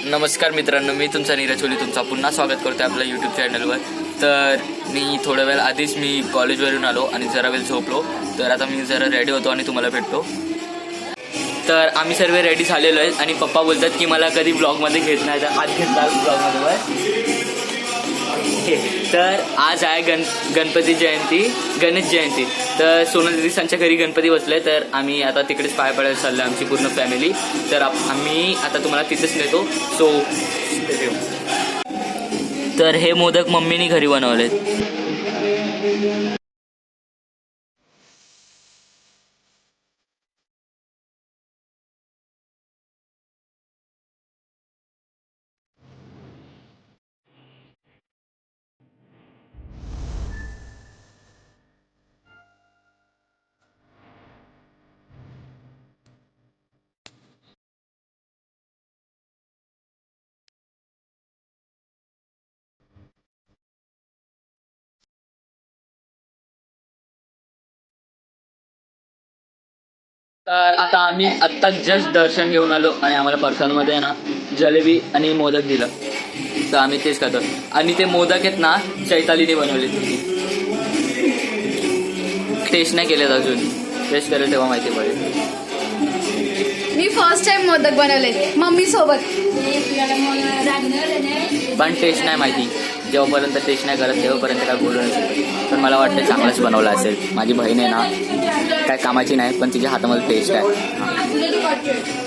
नमस्कार मित्रांनो, मी तुमचा नीरज कोहली तुमचा पुन्हा स्वागत करतो आपल्या यूट्यूब चॅनलवर. तर मी थोड्या वेळ आधीच मी कॉलेजवरून आलो आणि जरा वेळ झोपलो. तर आता मी जरा रेडी होतो आणि तुम्हाला भेटतो. तर आम्ही सर्व रेडी झालेलो आहे आणि पप्पा बोलतात की मला कधी ब्लॉगमध्ये घेत नाही, तर आज घेतला ब्लॉगमध्ये. तर आज आहे गणपती जयंती, गणेश जयंती. तर सोनल दिदीसांच्या घरी गणपती बसले, तर आम्ही आता तिकडेच पाय पडायला चाललो आमची पूर्ण फॅमिली. तर आम्ही आता तुम्हाला तिथेच नेतो. सो तर हे मोदक मम्मीने घरी बनवलेत. तर आता आम्ही आत्ता जस्ट दर्शन घेऊन आलो आणि आम्हाला प्रसादमध्ये आहे ना जलेबी आणि मोदक दिलं. तर आम्ही तेच खातो. आणि ते मोदक आहेत ना चैतालीने बनवले. टेस्ट नाही केलेत अजून, टेस्ट करेल तेव्हा माहिती पडेल. मी फर्स्ट टाइम मोदक बनवले मम्मी सोबत, पण टेस्ट नाही माहिती. जेव्हापर्यंत टेस्ट नाही करत तेव्हापर्यंत काय बोलू नसेल. पण मला वाटतं चांगलंच बनवलं असेल. माझी बहीण आहे ना काय कामाची नाही, पण तिच्या हातामध्ये टेस्ट आहे.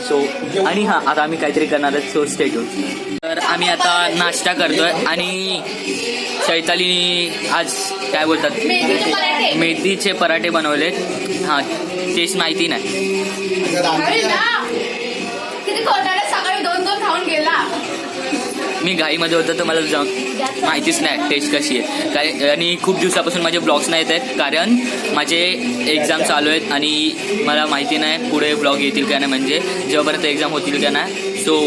सो आणि हां, आता आम्ही काहीतरी करणार आहे. So stay tune. तर आम्ही आता नाश्ता करतोय आणि चैतालीने आज काय बोलतात मेथीचे पराठे बनवलेत. हां, टेस्ट माहिती नाही. सकाळी 2 खाऊन गेला. मी घाईमध्ये होतो तर मला माहितीच नाही टेस्ट कशी आहे काय. आणि खूप दिवसापासून माझे ब्लॉग्स नाही येत आहेत, कारण माझे एक्झाम चालू आहेत आणि मला माहिती नाही पुढे ब्लॉग येतील का नाही, म्हणजे जेव्हापर्यंत एक्झाम होतील का नाही. सो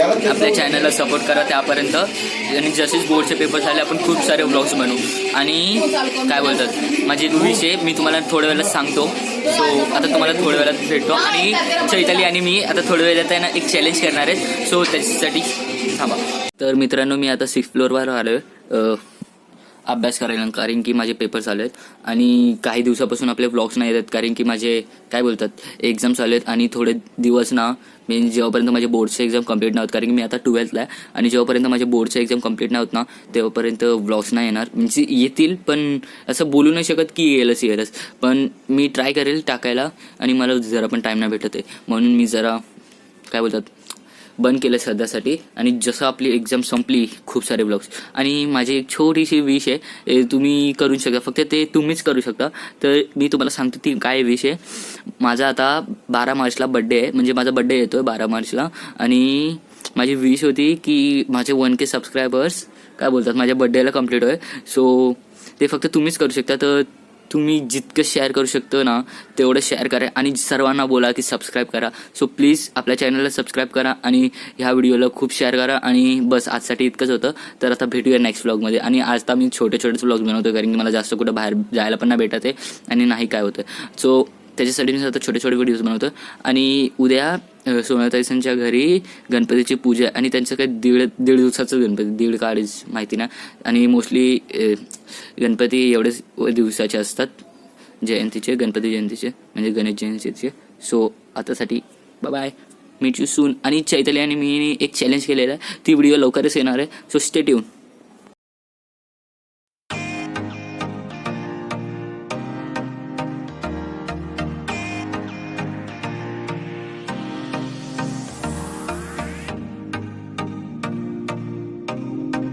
आपल्या चॅनलला सपोर्ट करा त्यापर्यंत. आणि जसेच बोर्डचे पेपर झाले आपण खूप सारे ब्लॉग्स बनवू. आणि काय बोलतात माझे विषय मी तुम्हाला थोड्या वेळात सांगतो. सो आता तुम्हाला थोड्या वेळात भेटतो. आणि चैताली आणि मी आता थोड्या वेळात आहे ना एक चॅलेंज करणार आहेत. सो त्याच्यासाठी थांबा. तर मित्रांनो, मी आता 6th फ्लोअरवर आलो आहे अभ्यास करायला, कारण की माझे पेपर चालू आहेत. आणि काही दिवसापासून आपले व्लॉग्स नाही येतात, कारण की माझे काय बोलतात एक्झाम चालू आहेत. आणि थोडे दिवस ना मी जेव्हापर्यंत माझे बोर्डचे एक्झाम कंप्लीट नाही होत, कारण की मी आता 12th आहे. आणि जेव्हापर्यंत माझे बोर्डचे एक्झाम कंप्लीट नाही होत ना तेव्हापर्यंत व्लॉग्स नाही येणार. म्हणजे येतील, पण असं बोलू नाही शकत की येईलच. पण मी ट्राय करेल टाकायला. आणि मला जरा पण टाईम नाही भेटत आहे, म्हणून मी जरा काय बोलतात बंद केलं सध्यासाठी. आणि जसं आपली एक्झाम संपली खूप सारे ब्लॉग्स. आणि माझी एक छोटीशी विश आहे, तुम्ही करू शकता, फक्त ते तुम्हीच करू शकता. तर मी तुम्हाला सांगतो ती काय विश आहे. माझा आता 12 मार्चला बड्डे आहे, म्हणजे माझा बड्डे येतो आहे 12 मार्चला. आणि माझी विश होती की माझे 1K सबस्क्रायबर्स काय बोलतात माझ्या बड्डेला कंप्लीट होय. सो ते फक्त तुम्हीच करू शकता. तर तुम्ही जितकं शेअर करू शकतो ना तेवढं शेअर करा आणि सर्वांना बोला की सबस्क्राईब करा. सो प्लीज आपल्या चॅनलला सबस्क्राईब करा आणि ह्या व्हिडिओला खूप शेअर करा. आणि बस आजसाठी इतकंच होतं. तर आता भेटूया नेक्स्ट व्लॉगमध्ये. आणि आज तर मी छोटेच व्लॉग बनवतो, कारण की मला जास्त कुठं बाहेर जायला पण नाही भेटत आहे आणि नाही काय होतं. सो त्याच्यासाठी मी आता छोटे व्हिडिओज बनवतो. आणि उद्या सोनाताईसांच्या घरी गणपतीची पूजा, आणि त्यांचं काही दीड दिवसाचं गणपती, दीड का अडीच माहिती ना. आणि मोस्टली गणपती एवढेच दिवसाचे असतात गणपती जयंतीचे म्हणजे गणेश जयंतीचे. सो आतासाठी बाय, मीट यू सून. आणि चैताली आणि मी एक चॅलेंज केलेलं आहे, ती व्हिडिओ लवकरच येणार आहे. So stay tune.